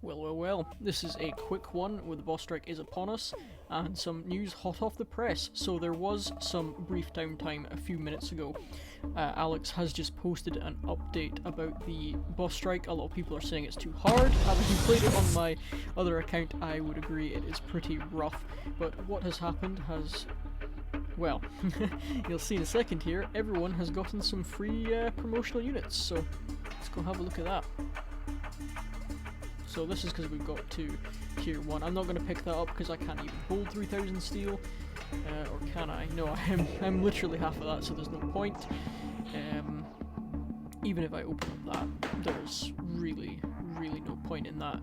Well, this is a quick one where the boss strike is upon us, and some news hot off the press. So there was some brief downtime a few minutes ago. Alex has just posted an update about the boss strike. A lot of people are saying it's too hard. Having played it on my other account, I would agree it is pretty rough. But what has happened has... well, you'll see in a second here, everyone has gotten some free promotional units, so let's go have a look at that. So this is because we've got to tier 1. I'm not going to pick that up because I can't even hold 3000 steel, or can I? No, I'm literally half of that, so there's no point. Even if I open up that, there's really no point in that.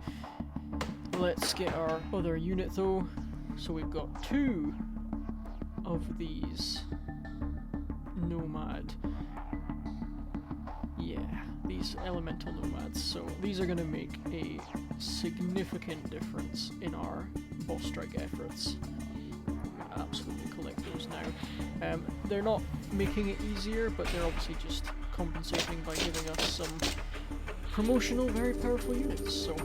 Let's get our other unit though. So we've got 2 of these nomad, these elemental nomads. So these are going to make a significant difference in our boss strike efforts. I'm going to absolutely collect those now. They're not making it easier, but they're obviously just compensating by giving us some promotional, very powerful units. So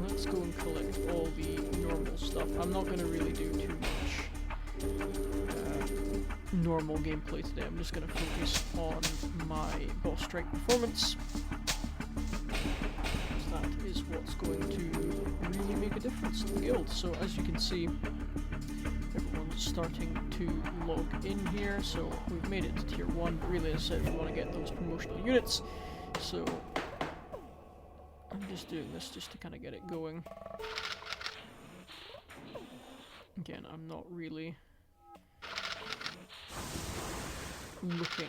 let's go and collect all the normal stuff. I'm not going to really do too much normal gameplay today. I'm just going to focus on my boss strike performance. That is what's going to really make a difference to the guild. So as you can see, everyone's starting to log in here. So we've made it to tier 1, but really, as I said, we want to get those promotional units. So I'm just doing this just to kind of get it going. Again, I'm not really looking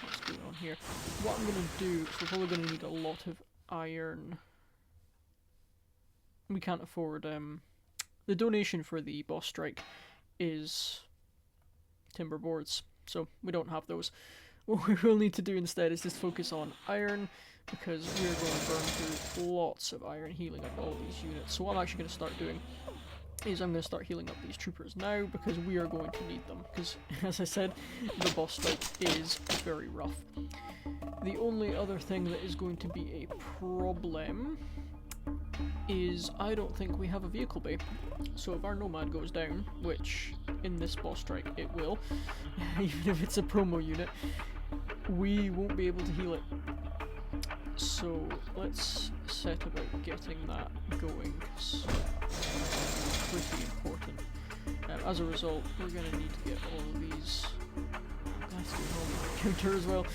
what's going on here. What I'm going to do, so we're probably going to need a lot of iron. We can't afford, the donation for the boss strike is timber boards, so we don't have those. What we will need to do instead is just focus on iron, because we're going to burn through lots of iron healing up all these units. So what I'm actually going to start doing is I'm going to start healing up these troopers now, because we are going to need them, because as I said, the boss strike is very rough. The only other thing that is going to be a problem is I don't think we have a vehicle bay. So if our nomad goes down, which in this boss strike it will, even if it's a promo unit, we won't be able to heal it. So let's set about getting that going, because it's pretty important. As a result, we're going to need to get all of these guys to do all counter as well,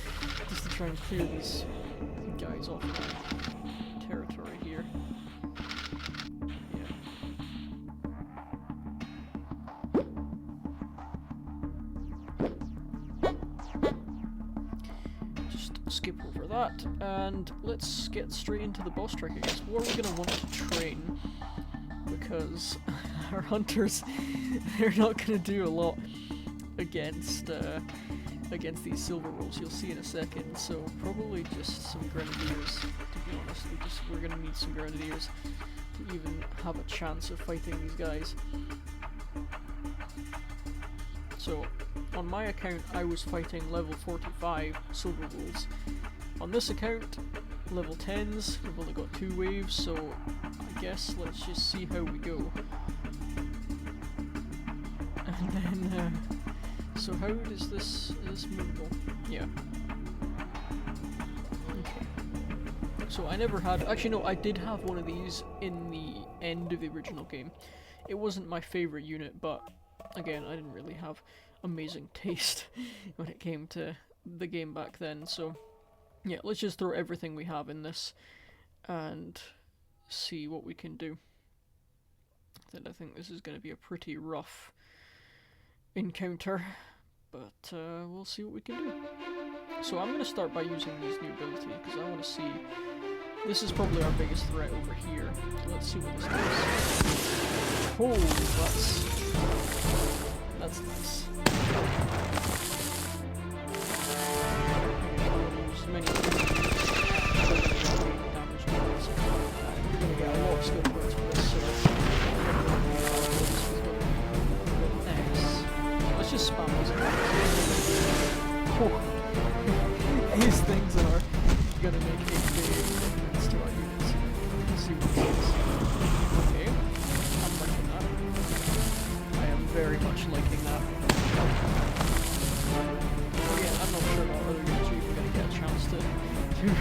just to try and clear these guys off the territory here. Skip over that, and let's get straight into the boss strike, I guess. What are we going to want to train? Because our hunters, they're not going to do a lot against against these silver rolls. You'll see in a second. So probably just some grenadiers, to be honest. We're going to need some grenadiers to even have a chance of fighting these guys. So on my account, I was fighting level 45 silver wolves. On this account, level 10s, we've only got 2 waves, so I guess let's just see how we go. And then, so how is this movable? Yeah. Okay. So I never had, actually no, I did have one of these in the end of the original game. It wasn't my favourite unit, but again, I didn't really have amazing taste when it came to the game back then, so yeah, let's just throw everything we have in this and see what we can do. I think this is going to be a pretty rough encounter, but we'll see what we can do. So I'm going to start by using these new abilities, because I want to see, this is probably our biggest threat over here. Let's see what this does. Oh, that's nice. Many damage points. You're going to get a lot of skill points for this, so nice. Let's just spam these attacks. These things are going to make a big difference to our units. very much liking that. Again, I'm not sure about whether you're even going to get a chance to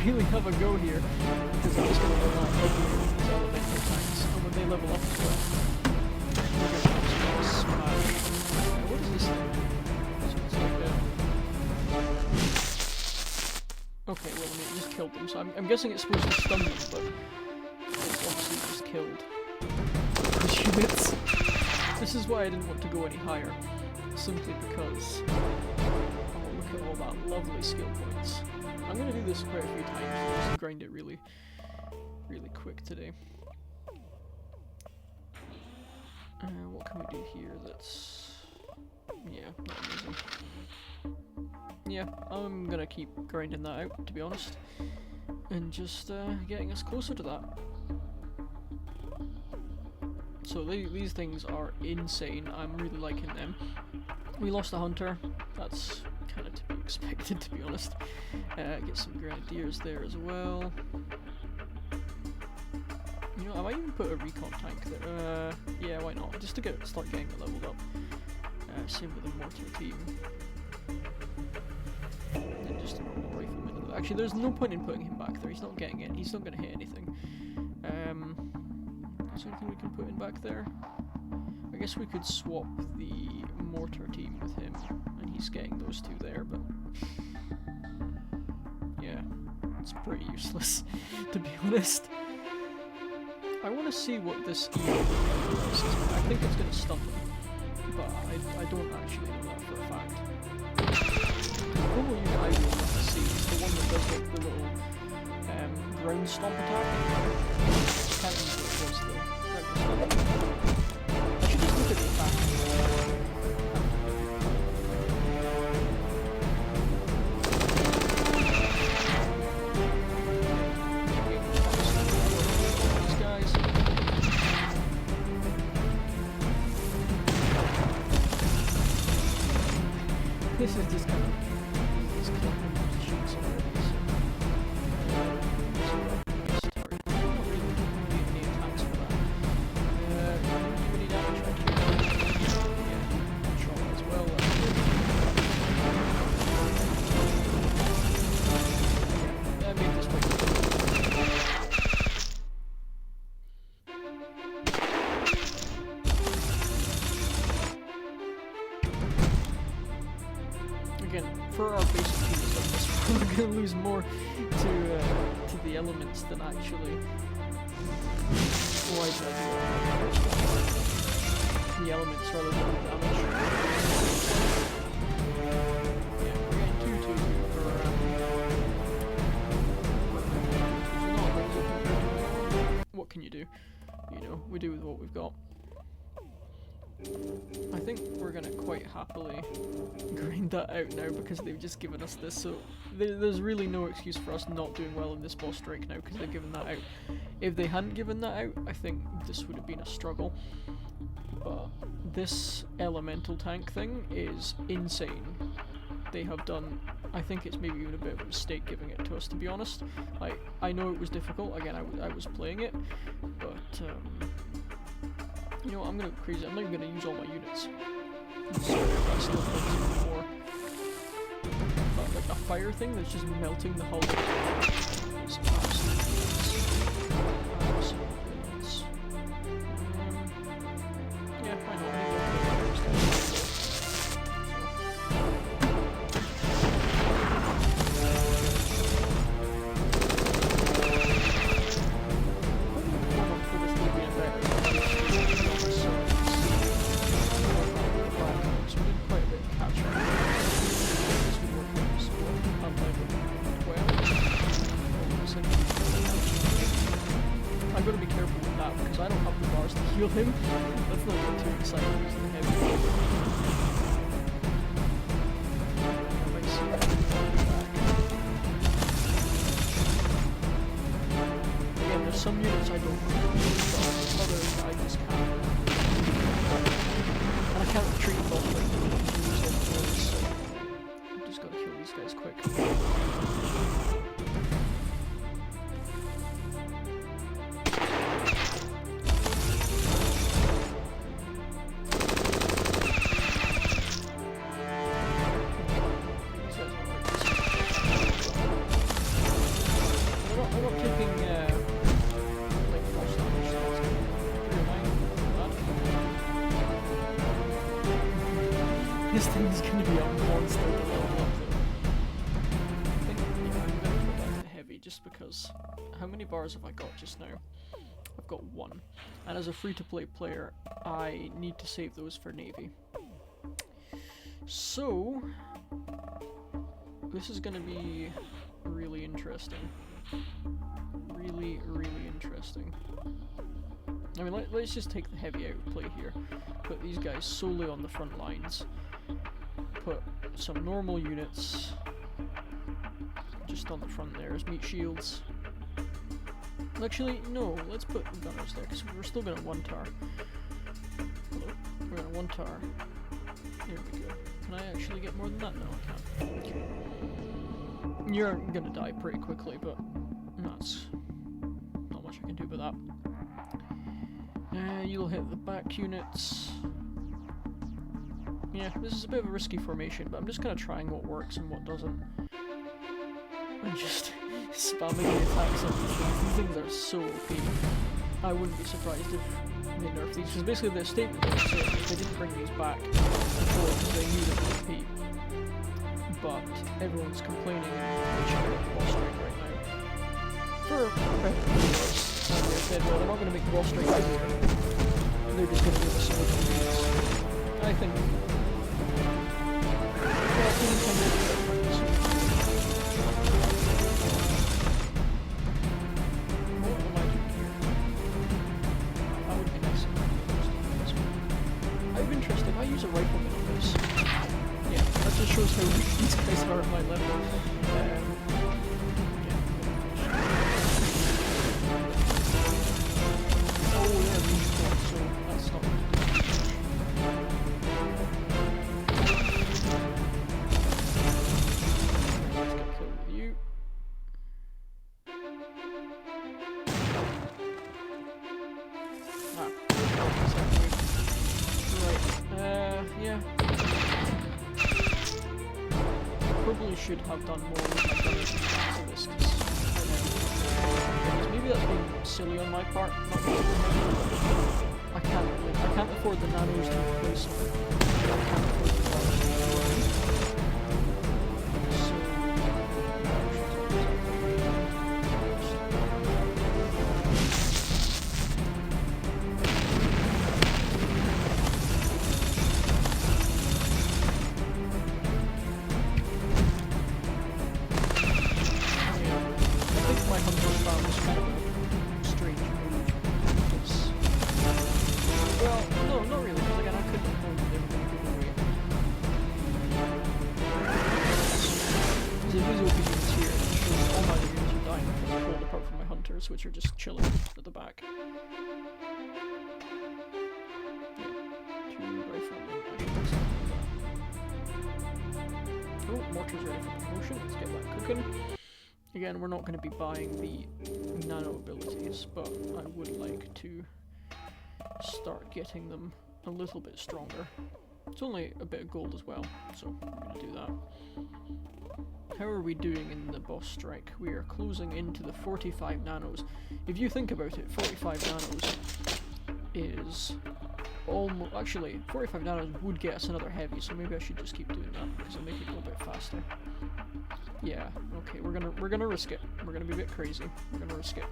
really have a go here, because I'm just going to rely heavily on these elemental tanks, and when they level up as well, we're going to absolutely smash. What does this thing do? So it's like okay, well, I mean, it just killed them, so I'm guessing it's supposed to stun them, but it's obviously just killed those units. This is why I didn't want to go any higher, simply because, oh, look at all that lovely skill points. I'm going to do this quite a few times, and just grind it really, really quick today. What can we do here that's, yeah, not amazing. Yeah, I'm gonna keep grinding that out, to be honest, and just getting us closer to that. So these things are insane. I'm really liking them. We lost a hunter. That's kind of to be expected, to be honest. Get some grenadiers there as well. You know, I might even put a recon tank there. Yeah, why not? Just to start getting it leveled up. Same with the mortar team. And just a normal rifleman. Actually, there's no point in putting him back there. He's not getting it. He's not going to hit anything. Is there anything we can put in back there? I guess we could swap the mortar team with him, and he's getting those two there, but yeah, it's pretty useless, to be honest. I want to see what this E is. I think it's going to stun them, but I don't actually know that for a fact. The promo unit I really want to see is the one that does like the little ground stomp attack. I can't remember what it was though. I should just look at the attack. This is just kind of these collecting shoots already, so I'm not really need any attacks for that. Do we need damage right here? Yeah, control as well. Yeah, I made this way. Again, for our basic teams like this, we're going to lose more to the elements than actually. Why did I do that? The elements rather than the damage. Yeah, we're getting 2-2 for what can you do? You know, we do with what we've got. I think we're gonna quite happily grind that out now because they've just given us this, so there's really no excuse for us not doing well in this boss strike now because they've given that out. If they hadn't given that out, I think this would have been a struggle. But this elemental tank thing is insane. They have done, I think it's maybe even a bit of a mistake giving it to us, to be honest. I know it was difficult, again I was playing it, but you know what, I'm gonna go crazy. I'm not even gonna use all my units. I'm still focusing more. But like a fire thing that's just melting the hull. It's absolutely nuts. Absolutely nuts. Yeah, why not? I'm going to be careful with that because I don't have the bars to heal him. Let's not get too excited using the heavy. Again, there's some units I don't know, but others I just can't. And I can't retreat both like the so I'm just got to kill these guys quick. This thing's gonna be a monster to level up though. I think, yeah, I'm gonna put that to heavy just because. How many bars have I got just now? I've got 1. And as a free-to-play player, I need to save those for Navy. So, this is gonna be really interesting. Really, really interesting. I mean, let's just take the heavy out of play here. Put these guys solely on the front lines. Put some normal units just on the front there as meat shields. Actually, no, let's put gunners there, because we're still gonna one-tar. Hello? We're gonna one-tar. There we go. Can I actually get more than that? No, I can't. Okay. You're gonna die pretty quickly, but that's not much I can do about that. You'll hit the back units. Yeah, this is a bit of a risky formation, but I'm just kind of trying what works and what doesn't. I'm just spamming the attacks on these things. These things are so OP. I wouldn't be surprised if they nerf these, because basically the statement they were saying is they didn't bring these back before because they knew they were OP. But everyone's complaining and bitching about the boss strike right now. For better or worse, and they said, well, they're not going to make the boss strike easier. They're just going to give us some of the I think. Well, things can make a difference. What am I doing here? That would be nice. Out of interest, if I use a rifleman on this, yeah, that just shows how weak these guys are at my level. Yeah. Oh, yeah, these ones, so that's not good. Let's get killed with you. Ah, right, yeah. Probably should have done more with my gunners to this, because maybe that's being silly on my part, not really. I can't afford the nanos to replace them. I can't afford the nanos to replace them. Which are just chilling at the back. Yeah, 2 riflemen. Oh, mortar's ready for promotion. Let's get that cooking. Again, we're not going to be buying the nano abilities, but I would like to start getting them a little bit stronger. It's only a bit of gold as well, so I'm going to do that. How are we doing in the boss strike? We are closing into the 45 nanos. If you think about it, 45 nanos is almost... Actually, 45 nanos would get us another heavy, so maybe I should just keep doing that, because it'll make it go a bit faster. Yeah, okay, we're gonna risk it. We're gonna be a bit crazy. We're gonna risk it.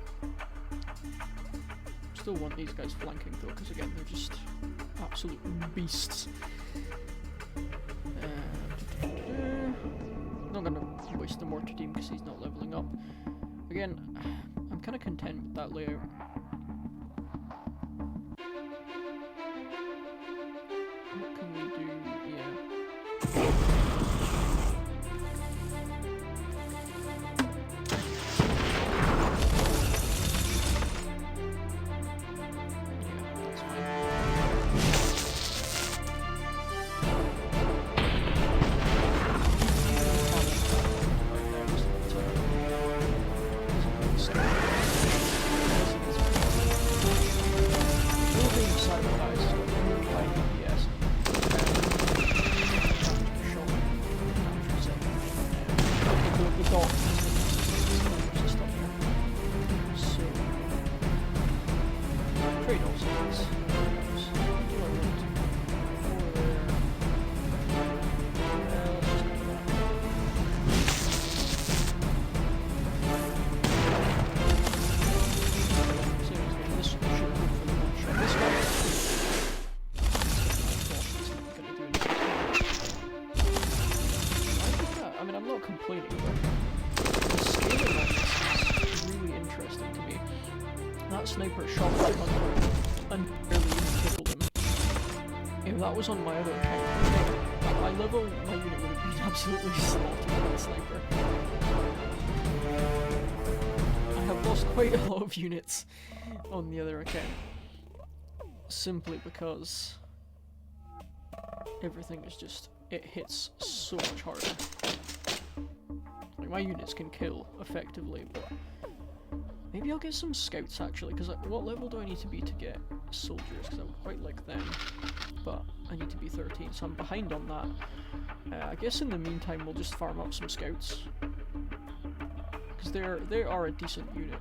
Still want these guys flanking though, because again, they're just absolute beasts. Not gonna waste the mortar team because he's not leveling up. Again, I'm kind of content with that layout. What can we do? Yeah. I'm not complaining, but the scaling on this is really interesting to me. That sniper shot my hunter and barely even killed him. If that was on my other account, at my level, my unit would have been absolutely slaughtered by the sniper. I have lost quite a lot of units on the other account, simply because everything is just, it hits so much harder. Like, my units can kill effectively, but maybe I'll get some scouts actually, because what level do I need to be to get soldiers? Because I would quite like them, but I need to be 13, so I'm behind on that. I guess in the meantime we'll just farm up some scouts, because they are a decent unit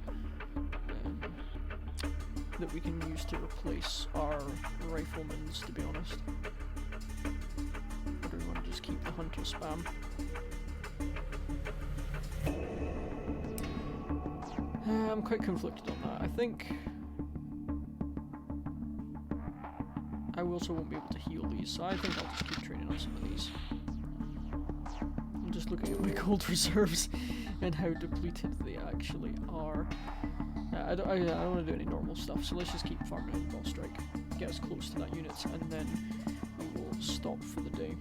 that we can use to replace our riflemen, to be honest. But we want to just keep the hunter spam. I'm quite conflicted on that. I think I also won't be able to heal these, so I think I'll just keep training on some of these. I'm just looking at my gold reserves and how depleted they actually are. I don't want to do any normal stuff, so let's just keep farming on the boss strike, get us close to that unit, and then we will stop for the day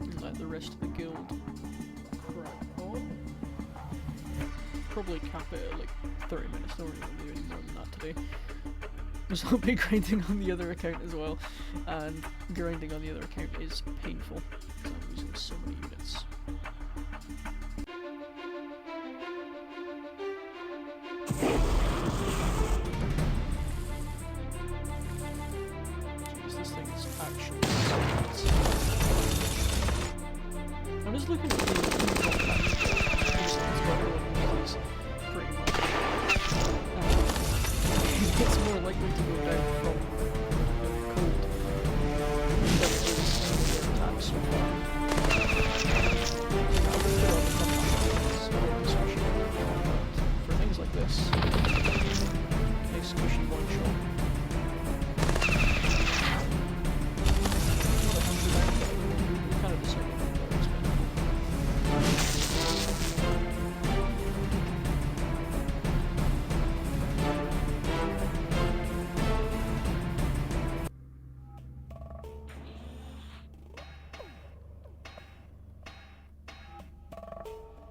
and let the rest of the guild crack on. Probably cap it at like 30 minutes, don't really want to do any more than that today. Because I'll be grinding on the other account as well, and grinding on the other account is painful, because I'm losing so many units. Jeez, this thing is actually so I'm just looking at the pretty much. It's more likely to go down from cold than it is in their attacks so far. For things like this, nice squishy one shot. Kind of decided that it's been.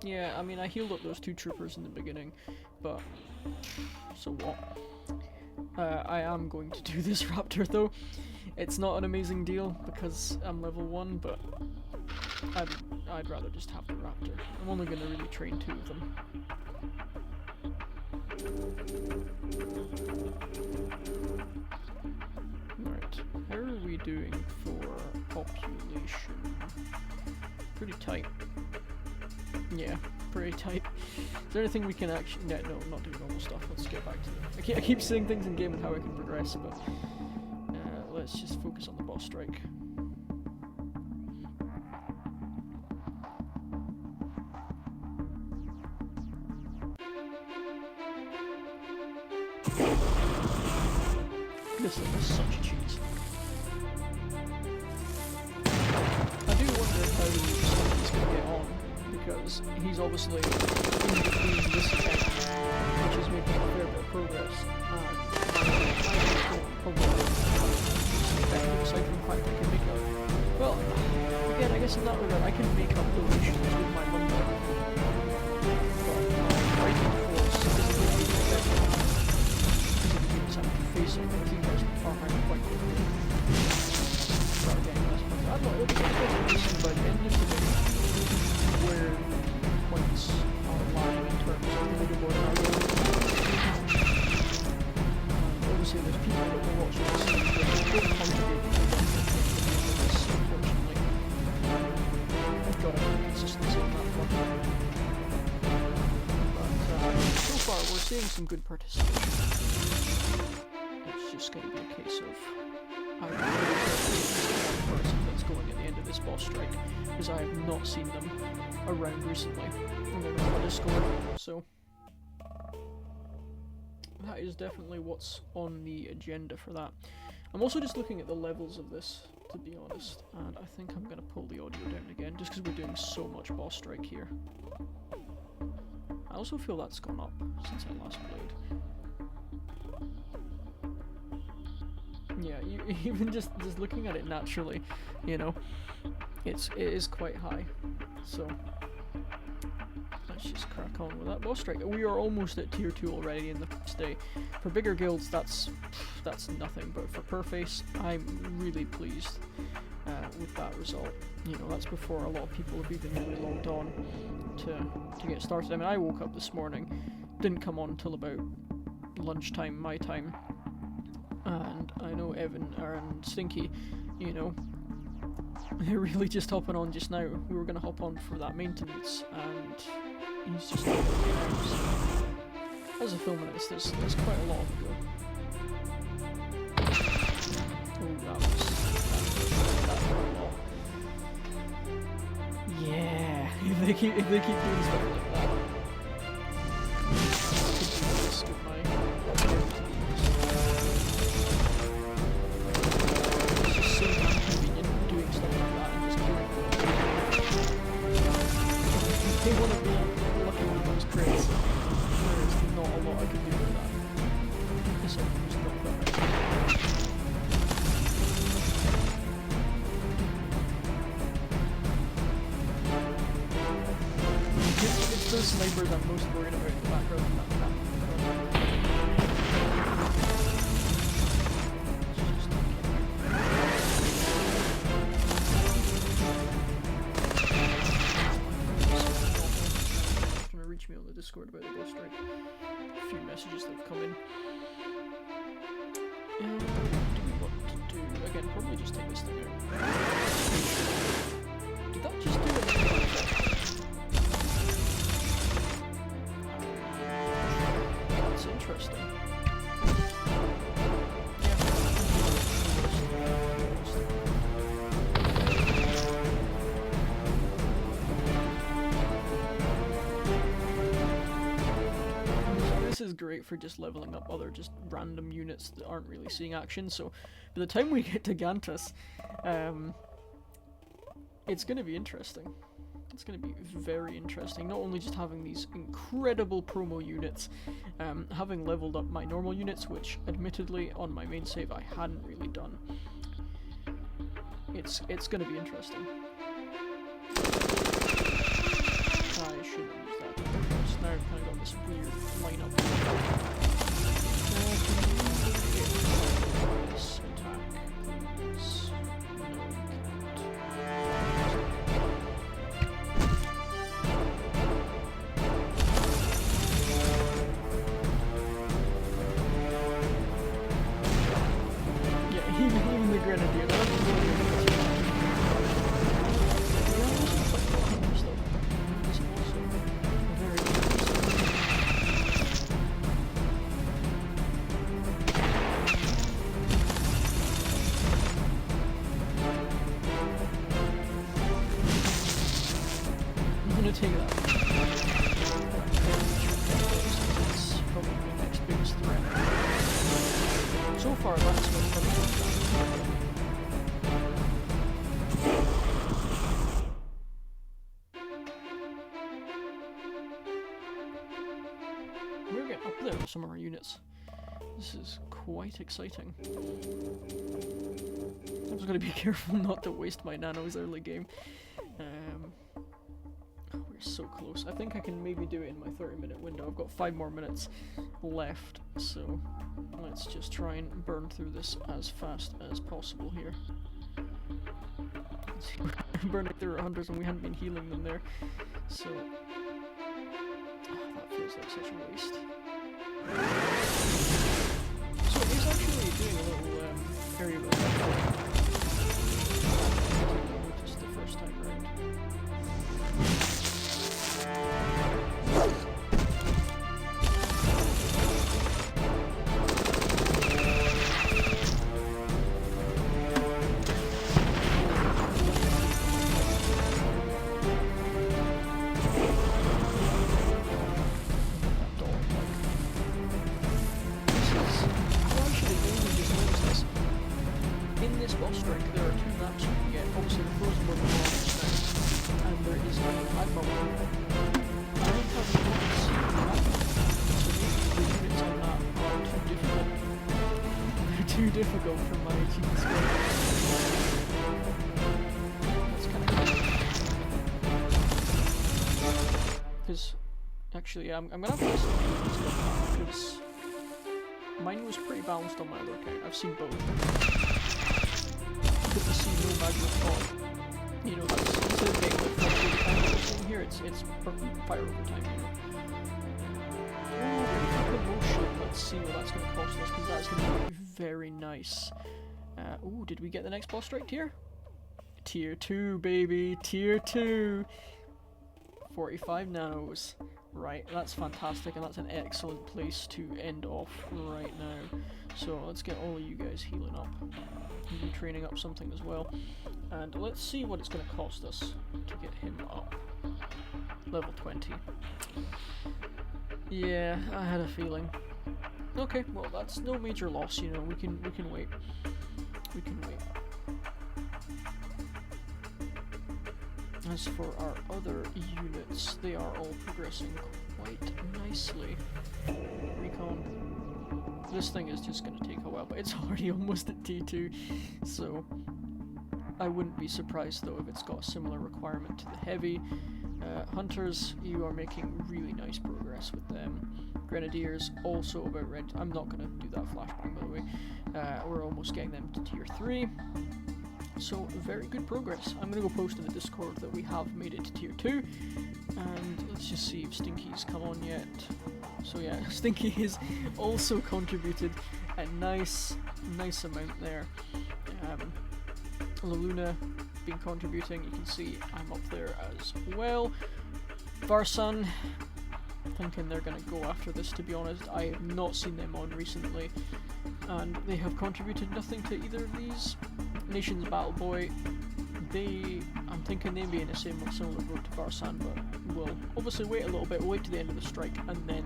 Yeah, I mean, I healed up those two troopers in the beginning, but so what? I am going to do this raptor though. It's not an amazing deal because I'm level 1, but I'd rather just have the raptor. I'm only going to really train 2 of them. Right, how are we doing for population? Pretty tight. Yeah, pretty tight. Is there anything we can actually... No, not doing normal stuff. Let's get back to them. I keep saying things in game and how I can progress, but let's just focus on the boss strike. This thing is such a cheese. I do wonder how he's going to get on, because he's obviously in between this account, which is making a fair bit of progress, and probably aside from the fact I can make up. Well, again, I guess in that regard, I can make up donations with my lumber. But fighting force isn't really effective because of the units I'm facing. I think you guys can farm out quite quickly. Start getting less points. I don't know, it'll be interesting by the end of the day where points are lying in terms of the leaderboard and our goal. Obviously there's people that will watch this and don't contribute to this, unfortunately. I've got to have consistency on that front. But so far we're seeing some good participation. It's just going to be a case of I really one person that's going at the end of this boss strike, because I have not seen them around recently, and they're not on Discord, so that is definitely what's on the agenda for that. I'm also just looking at the levels of this to be honest, and I think I'm gonna pull the audio down again, just because we're doing so much boss strike here. I also feel that's gone up since I last played. Yeah, even just looking at it naturally, you know, it is quite high. So let's just crack on with that boss strike. We are almost at tier 2 already in the first day. For bigger guilds, that's nothing, but for Purface, I'm really pleased with that result. You know, that's before a lot of people have even really logged on to get started. I mean, I woke up this morning, didn't come on until about lunchtime, my time, and I know Evan and Stinky, you know, they're really just hopping on just now. We were going to hop on for that maintenance, and he's just not working out. So, as a filming this, there's quite a lot of go. Oh, that was a lot. Yeah, if they keep doing stuff like that. It's just so inconvenient doing stuff like that and just doing it. If they want to be lucky with those crits, there's not a lot I can do with that. This one was not perfect. It's those snipers I'm most worried about in the background in that map. Trying to reach me on the Discord about the boss strike. A few messages that have come in. What do we want to do? Again, probably just take this thing out. Did that just do it? That's interesting. This is great for just leveling up other just random units that aren't really seeing action, so by the time we get to Gantus, it's going to be interesting. It's going to be very interesting, not only just having these incredible promo units, having leveled up my normal units, which admittedly on my main save I hadn't really done. It's going to be interesting. I shouldn't have used that. So now I've kind of got this weird lineup. This attack, please. No, you can't. Yeah, even the Grenadier. That was really take that. It's probably the next biggest threat. So far, that's what's coming from We're getting up there with some of our units. This is quite exciting. I'm just going to be careful not to waste my nanos early game. We're so close. I think I can maybe do it in my 30-minute window. I've got 5 more minutes left, so let's just try and burn through this as fast as possible here. We're burning through our hunters and we hadn't been healing them there, so that feels like such a waste. So it is actually doing a little area of attack. I noticed the first time round. difficult for my cheating skill. That's kind of cool. Because, actually, I'm gonna have to listen to stuff because mine was pretty balanced on my other account. I've seen both. Good to see no magma fall. You know, that's instead of getting the time here, it's fire over time, you know. Let's see what that's going to cost us, because that's going to be very nice. Ooh, did we get the next boss strike tier? Tier 2, baby! Tier 2! 45 nanos. Right, that's fantastic, and that's an excellent place to end off right now. So let's get all of you guys healing up. Maybe training up something as well. And let's see what it's going to cost us to get him up. Level 20. Yeah, I had a feeling. Okay, well that's no major loss, you know, we can wait. We can wait. As for our other units, they are all progressing quite nicely. Recon. This thing is just gonna take a while, but it's already almost at T2, so I wouldn't be surprised though if it's got a similar requirement to the heavy. Hunters, you are making really nice progress with them. Grenadiers, also about ready. I'm not going to do that flashbang, by the way. We're almost getting them to tier 3. So, very good progress. I'm going to go post in the Discord that we have made it to tier 2. And let's just see if Stinky's come on yet. So yeah, Stinky has also contributed a nice amount there. Laluna been contributing, you can see I'm up there as well. Varsan, thinking they're going to go after this, to be honest. I have not seen them on recently, and they have contributed nothing to either of these. Nations Battle Boy, I'm thinking they'd be in a similar road to Varsan, but we'll obviously wait a little bit, wait to the end of the strike, and then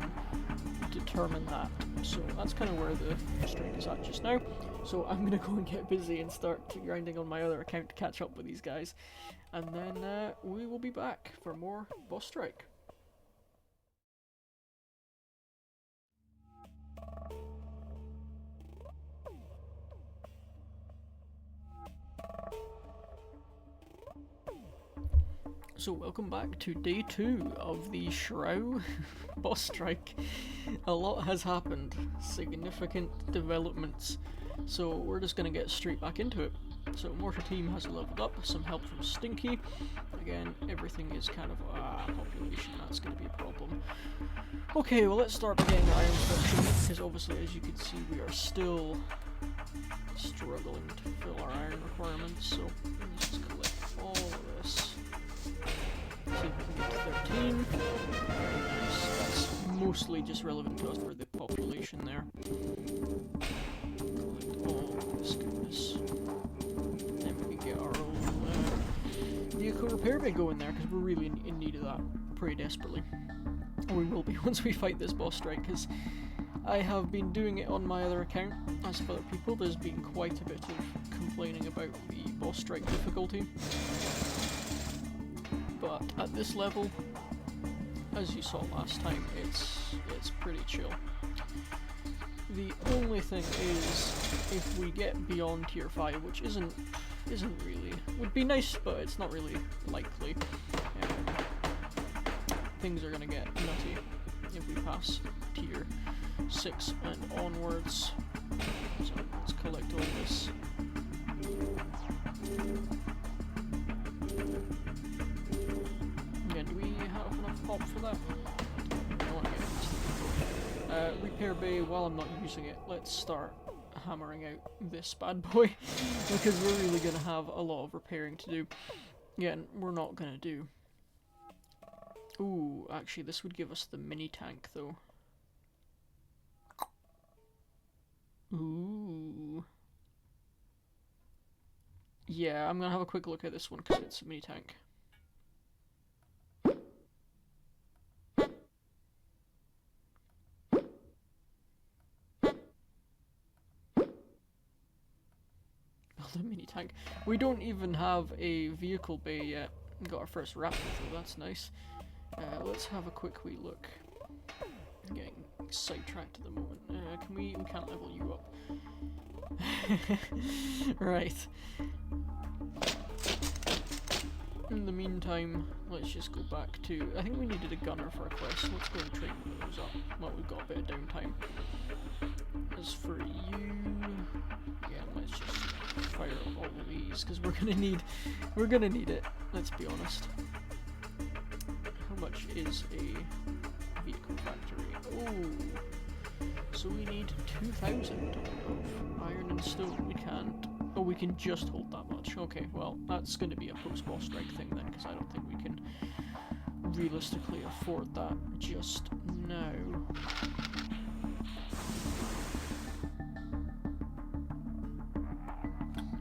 determine that. So that's kind of where the strike is at just now. So I'm going to go and get busy and start grinding on my other account to catch up with these guys. And then we will be back for more boss strike. So welcome back to day 2 of the Shrow boss strike. A lot has happened, significant developments, so we're just going to get straight back into it. So Mortar Team has leveled up, some help from Stinky. Again, everything is kind of population, that's going to be a problem. Okay, well let's start by getting our iron production, because obviously as you can see we are still struggling to fill our iron requirements, so let's just collect all of this. See if we can get to 13. Very nice. That's mostly just relevant to us for the population there. Collect all of this goodness. Then we can get our own vehicle repair bay going there, because we're really in need of that pretty desperately. Or we will be once we fight this boss strike, because I have been doing it on my other account. As for other people, there's been quite a bit of complaining about the boss strike difficulty. But at this level, as you saw last time, it's pretty chill. The only thing is, if we get beyond tier 5, which isn't really, would be nice, but it's not really likely. Things are gonna get nutty if we pass tier 6 and onwards. So let's collect all this. Again, do we have enough pop for that? I want to get this. Repair bay, while I'm not using it, let's start hammering out this bad boy, because we're really going to have a lot of repairing to do. Again, we're not going to do. Ooh, actually this would give us the mini tank though. Ooh. Yeah, I'm going to have a quick look at this one because it's a mini tank. The mini tank. We don't even have a vehicle bay yet. We got our first raptor, so that's nice. Let's have a quick wee look. I'm getting sidetracked at the moment. We can't level you up. Right. In the meantime, let's just go back to... I think we needed a gunner for a quest. Let's go and train one of those up. Well, we've got a bit of downtime. As for you... Yeah, let's just fire up all of these, because we're gonna need it, let's be honest. How much is a vehicle factory? Oh, so we need 2,000 of iron and stone. We can't. Oh, we can just hold that much. Okay, well, that's going to be a post-boss strike thing then, because I don't think we can realistically afford that just now.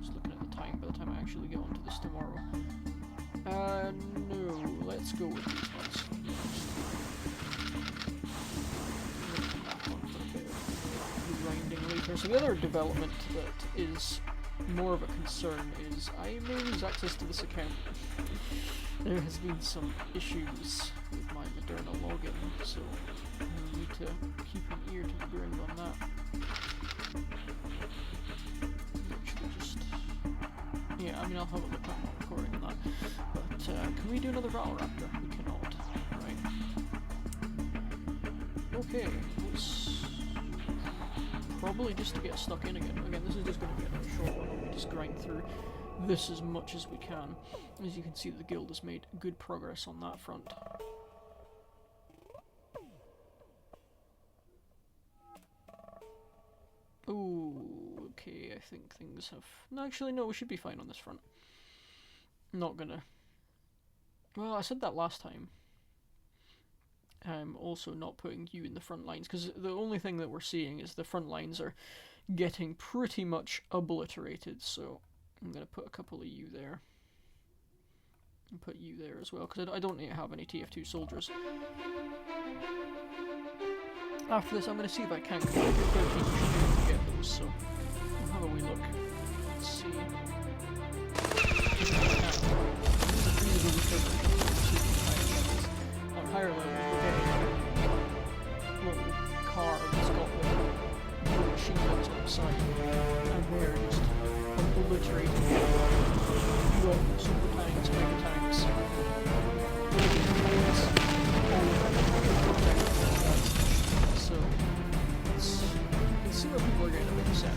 Just looking at the time by the time I actually get onto this tomorrow. No, let's go with these ones. Grinding later. So the other development that is more of a concern is I may lose access to this account. There has been some issues with my Moderna login, so I need to keep an ear to the ground on that. Actually just... Yeah, I mean I'll have a look at my recording on that. But can we do another Battle Raptor? We cannot. Right. Okay, let's... Probably just to get stuck in again. Again, this is just going to be another short one where we just grind through this as much as we can. As you can see, the guild has made good progress on that front. Ooh, okay, I think things have... No, actually, no, we should be fine on this front. Not gonna... Well, I said that last time. I'm also not putting you in the front lines, because the only thing that we're seeing is the front lines are getting pretty much obliterated, so I'm going to put a couple of you there. And put you there as well, because I don't have any TF2 soldiers. After this, I'm going to see if I can complete 13 to get those, so we'll have a wee look. Let's see. On higher levels, we're getting a little car that's got the machine guns on the side, and they're just obliterating super tanks, mega tanks, so you can see where people are getting a bit upset.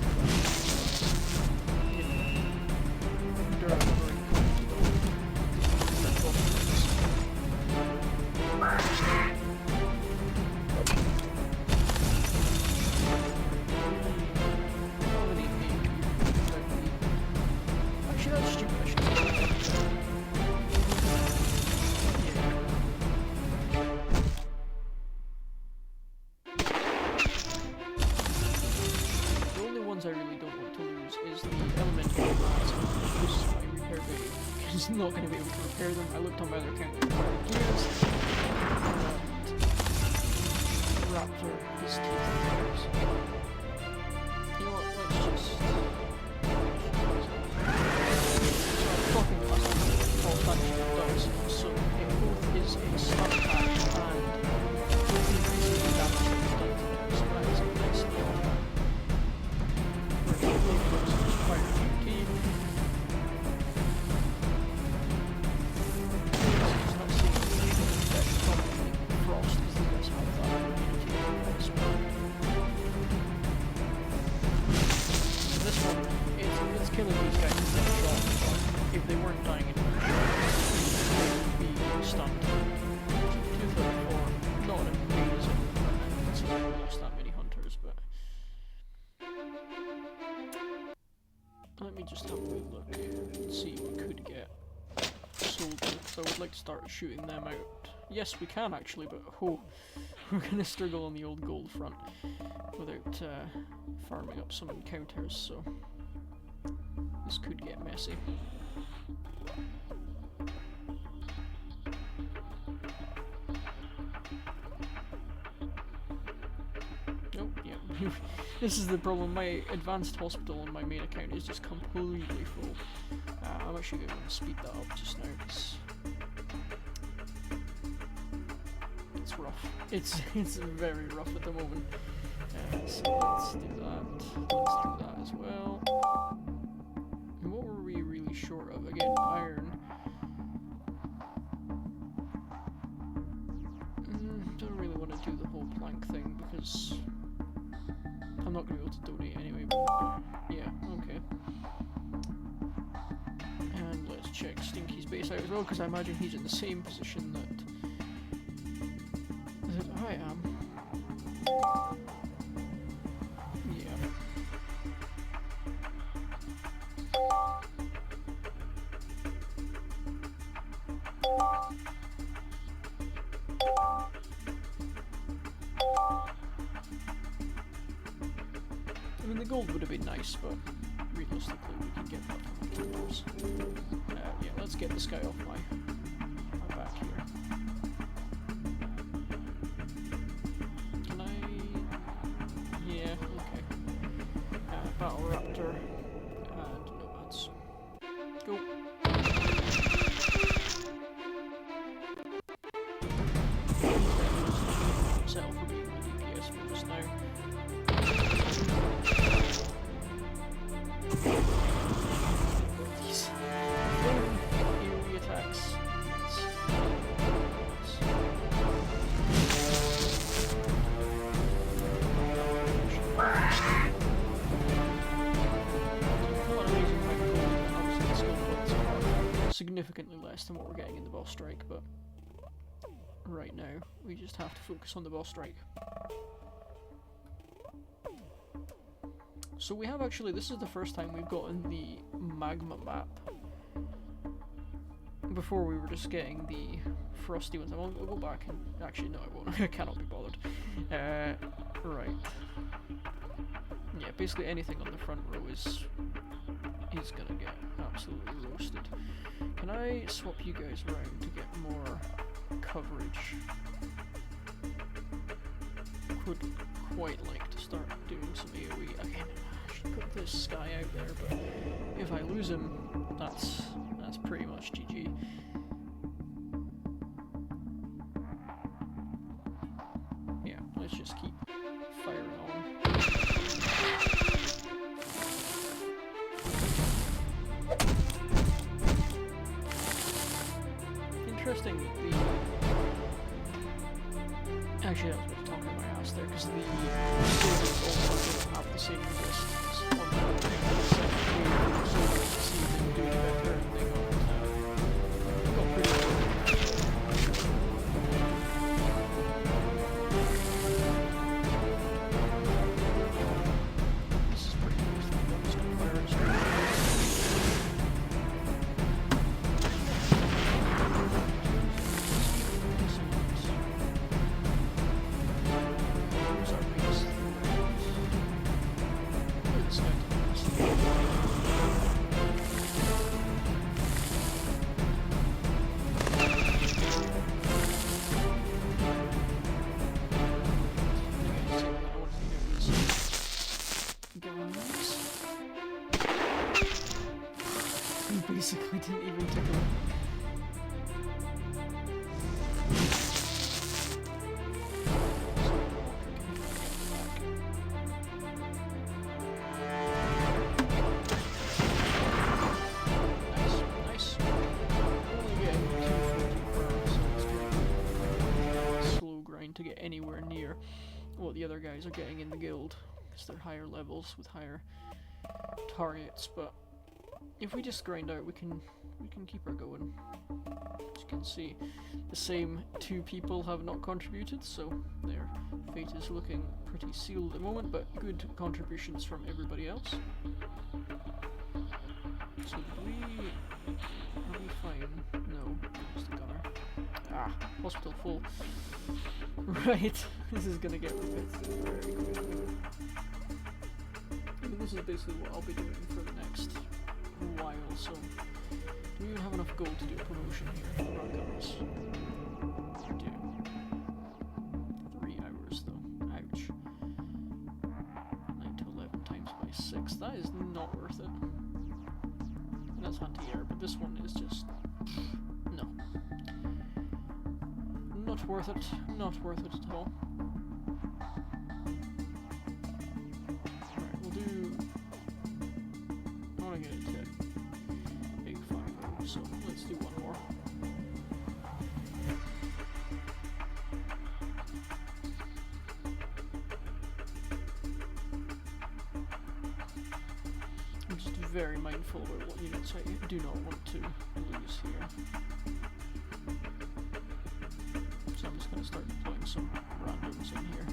I really don't want to lose is the elemental robots. This is my repair bay. He's not going to be able to repair them. I looked on my other account for gears, and Raptor is taking theirs. You know what, let's just... talking about all faction does, so it both is a stun attack and increases the damage that is done to them, so that is a nice little killing these guys in one shot, but if they weren't dying in one shot, they would be stunned. 234, not amazing, considering we lost that many hunters, but... Let me just have a wee look and see what we could get sold, because I would like to start shooting them out. Yes, we can actually, but we're going to struggle on the old gold front without farming up some encounters, so... This could get messy. Oh, yeah. This is the problem. My advanced hospital on my main account is just completely full. I'm actually going to speed that up just now because it's rough. It's very rough at the moment. So let's do that. Let's do that as well. And what were we really short of? Again, iron. Don't really want to do the whole plank thing because I'm not going to be able to donate anyway. But yeah, okay. And let's check Stinky's base out as well, because I imagine he's in the same position that I am. Yeah. I mean, the gold would have been nice, but realistically, we can get that from the tools. Yeah, let's get this guy off my back here. Can I? Yeah, okay. Battle Raptor. And nomads. Go. Settle for being the DPS for just now. These AoE attacks. Significantly less than what we're getting in the boss strike, but right now we just have to focus on the boss strike. So we have actually, this is the first time we've gotten the magma map. Before we were just getting the frosty ones. I'll go back and, actually no I won't, I cannot be bothered. Right. Yeah, basically anything on the front row is gonna get absolutely roasted. Can I swap you guys around to get more coverage? Could quite like to start doing some AoE. Again, I should put this guy out there, but if I lose him, that's pretty much GG. Yeah, let's just keep firing on. Interesting, actually that was a bit of talking on my ass there, because the servers also don't have the same lists on the second page, so to see them doing better and they got pretty good. This is pretty nice. I'm just gonna fire it straight. Basically didn't even take a look. Nice. Only getting 240 per hour, so it's going to be a slow grind to get anywhere near what the other guys are getting in the guild, because they're higher levels with higher targets, but if we just grind out, we can keep her going. As you can see, the same two people have not contributed, so their fate is looking pretty sealed at the moment, but good contributions from everybody else. So are we fine? No, just the gunner. Ah, hospital full. Right, this is gonna get repetitive very quickly. I mean, this is basically what I'll be doing for the next while, so do we even have enough gold to do a promotion here for our gunners? We do. 3 hours though. Ouch. 9 to 11 times by 6. That is not worth it. And that's anti-air, but this one is just no. Not worth it. Not worth it at all. very mindful about what units I do not want to lose here. So I'm just going to start deploying some randoms in here.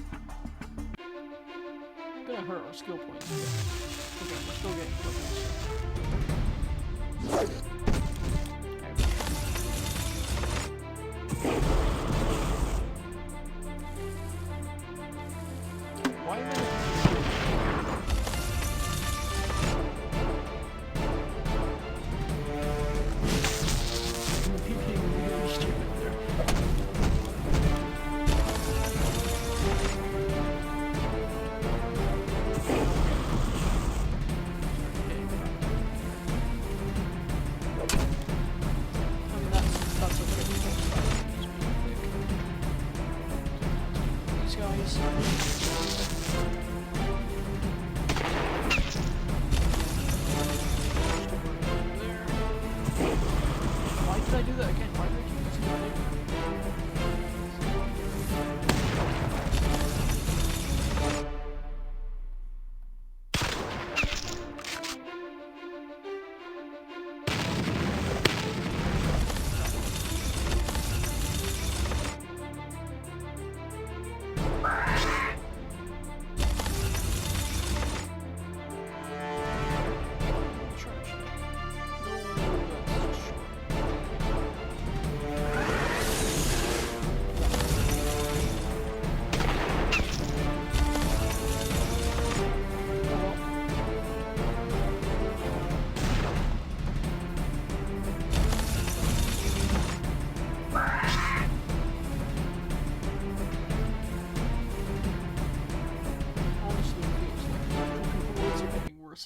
Gonna hurt our skill points here. Okay, we're still getting doubles. Why am I...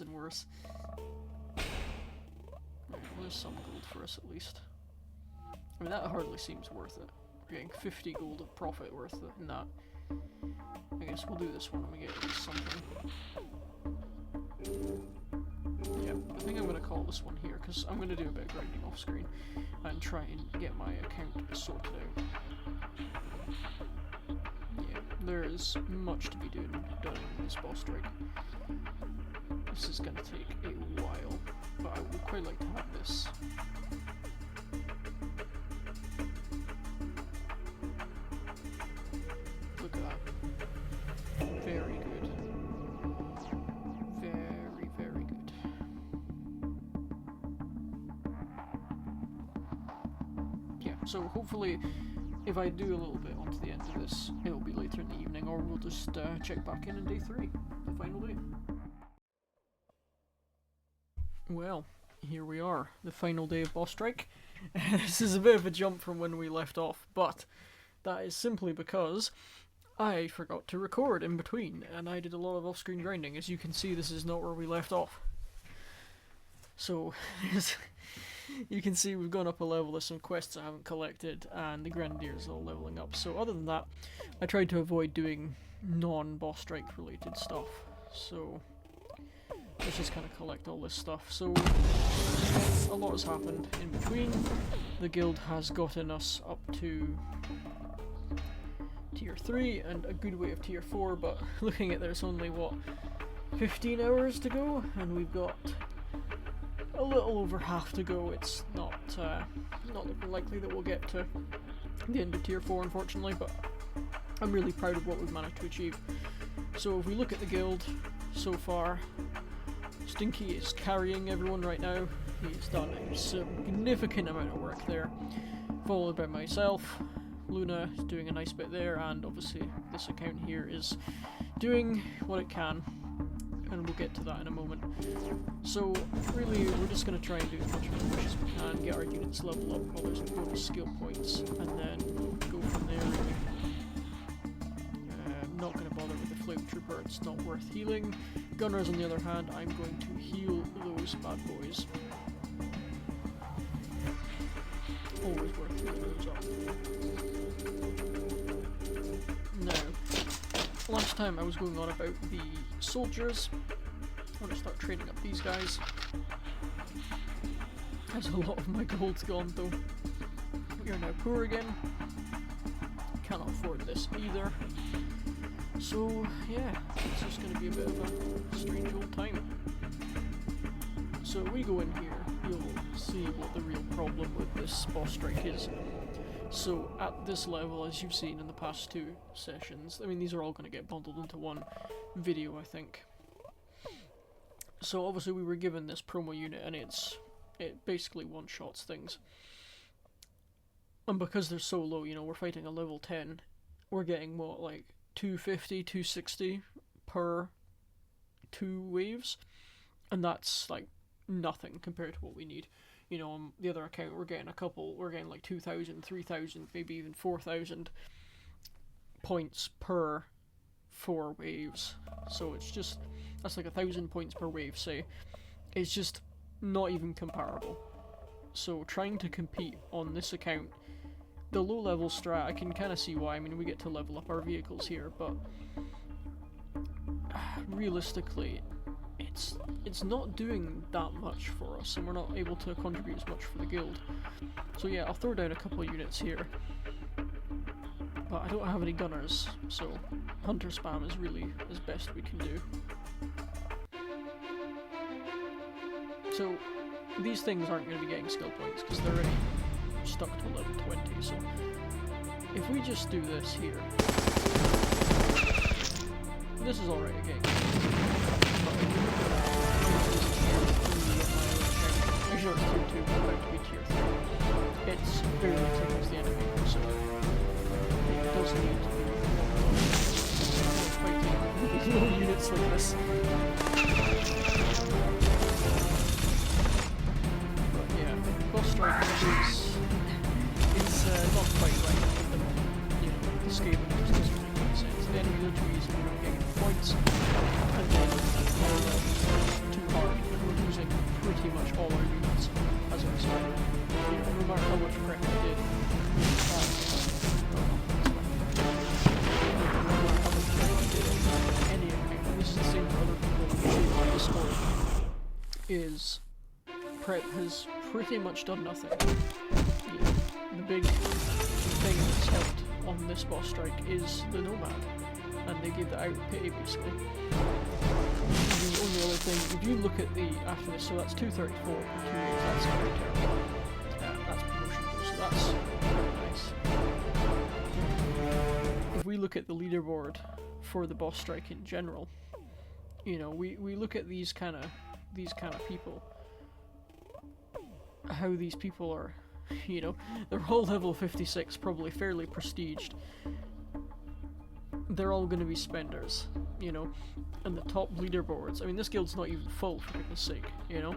And worse. Right, well, there's some gold for us at least. I mean, that hardly seems worth it. We're getting 50 gold of profit worth it in that. I guess we'll do this one when we get at least something. Yeah, I think I'm going to call this one here, because I'm going to do a bit of grinding off screen and try and get my account sorted out. Yeah, there is much to be done in this boss strike. This is going to take a while, but I would quite like to have this. Look at that. Very good. Very, very good. Yeah, so hopefully if I do a little bit onto the end of this, it'll be later in the evening, or we'll just check back in day 3, the final day. Well, here we are, the final day of boss strike. This is a bit of a jump from when we left off, but that is simply because I forgot to record in between, and I did a lot of off-screen grinding. As you can see, this is not where we left off. So, you can see we've gone up a level, there's some quests I haven't collected, and the Grenadier's all leveling up. So other than that, I tried to avoid doing non-boss strike related stuff. So let's just kind of collect all this stuff. So a lot has happened in between. The guild has gotten us up to tier 3 and a good way of tier 4, but looking at there's only what, 15 hours to go, and we've got a little over half to go. It's not looking likely that we'll get to the end of tier 4, unfortunately, but I'm really proud of what we've managed to achieve. So if we look at the guild so far, Stinky is carrying everyone right now. He's done a significant amount of work there, followed by myself. Luna is doing a nice bit there, and obviously this account here is doing what it can, and we'll get to that in a moment. So really we're just going to try and do as much push as we can, get our units level up while there's bonus skill points, and then go from there really. I'm not going to bother with the Flame Trooper, it's not worth healing. Gunners on the other hand, I'm going to heal those bad boys. Always worth healing those up. Now, last time I was going on about the soldiers. I want to start training up these guys. There's a lot of my gold's gone though. We are now poor again. Cannot afford this either. So yeah, it's just going to be a bit of a strange old time. So we go in here, you'll see what the real problem with this boss strike is. So at this level, as you've seen in the past 2 sessions, I mean these are all going to get bundled into one video, I think. So obviously we were given this promo unit and it basically one-shots things. And because they're so low, you know, we're fighting a level 10, we're getting what, like 250, 260 per 2 waves? And that's like nothing compared to what we need. You know, on the other account we're getting like 2,000, 3,000, maybe even 4,000 points per 4 waves. So it's just, that's like 1,000 points per wave, say. It's just not even comparable. So trying to compete on this account, the low level strat, I can kind of see why. I mean, we get to level up our vehicles here, but realistically, it's not doing that much for us, and we're not able to contribute as much for the guild. So yeah, I'll throw down a couple of units here, but I don't have any gunners, so hunter spam is really as best we can do. So these things aren't going to be getting skill points because they're already stuck to level 20, so if we just do this here, this is already a game. Actually, it's tier 2, but about to be tier 3. It's barely tickles the enemy, so it does need to be fighting little units like this. But yeah, boss strike is not quite right at the moment. You know, the scaling just doesn't make any sense. The enemy literally is not getting points, and then too hard, and we're losing pretty much all our units as a result. You know, no matter how much prep we did, any account, and this is the same for other people on Discord, is prep has pretty much done nothing. You know, the big thing that's helped on this boss strike is the Nomad, and they give that out pity basically. The only other thing, if you look at the after this, so that's 234 for 2 years, that's very terrible. That's promotion though, so that's very nice. If we look at the leaderboard for the boss strike in general, you know, we look at these kind of people, how these people are, you know, they're all level 56, probably fairly prestiged. They're all going to be spenders, you know, and the top leaderboards, I mean, this guild's not even full, for goodness sake, you know.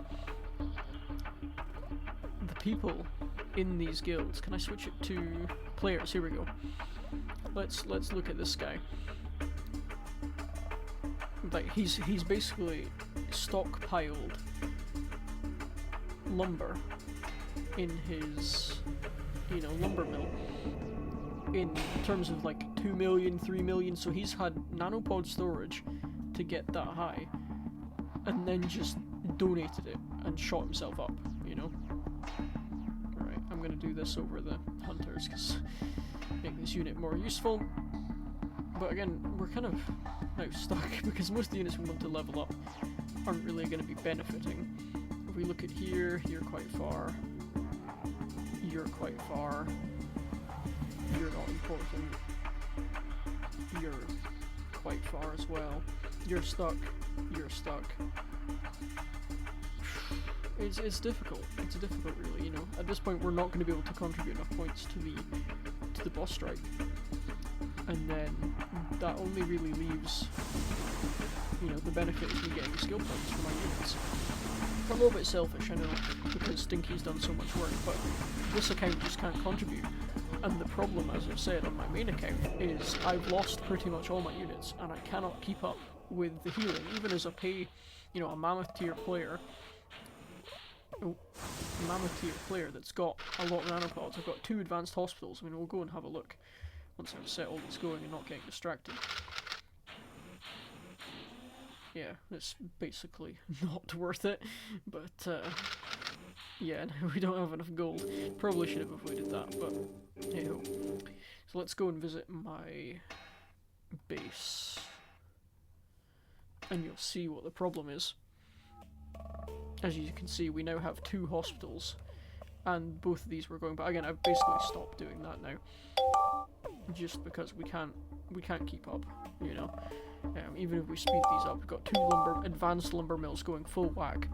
The people in these guilds, can I switch it to players? Here we go. Let's look at this guy. Like, he's basically stockpiled lumber in his, you know, lumber mill in terms of like 2 million, 3 million, so he's had nanopod storage to get that high and then just donated it and shot himself up, you know. Alright, I'm gonna do this over the hunters because make this unit more useful, but again, we're kind of now stuck because most of the units we want to level up aren't really going to be benefiting. If we look at here, you're quite far, you're quite far, you're not important, you're quite far as well, you're stuck, you're stuck. It's difficult, it's difficult really, you know. At this point we're not going to be able to contribute enough points to the boss strike, and then that only really leaves, you know, the benefit of me getting skill points for my units. I'm a little bit selfish, I know, because Stinky's done so much work, but this account just can't contribute. And the problem, as I've said, on my main account, is I've lost pretty much all my units, and I cannot keep up with the healing, even as a you know, a mammoth tier player. Mammoth tier player that's got a lot of nanopods. I've got 2 advanced hospitals. I mean, we'll go and have a look once I've set all this going and not getting distracted. Yeah, it's basically not worth it, but yeah, no, we don't have enough gold. Probably should have avoided that, but hey ho. So let's go and visit my base, and you'll see what the problem is. as you can see, we now have 2 hospitals, and both of these were going. But again, I've basically stopped doing that now, just because we can't keep up. You know, even if we speed these up, we've got 2 advanced lumber mills going full whack.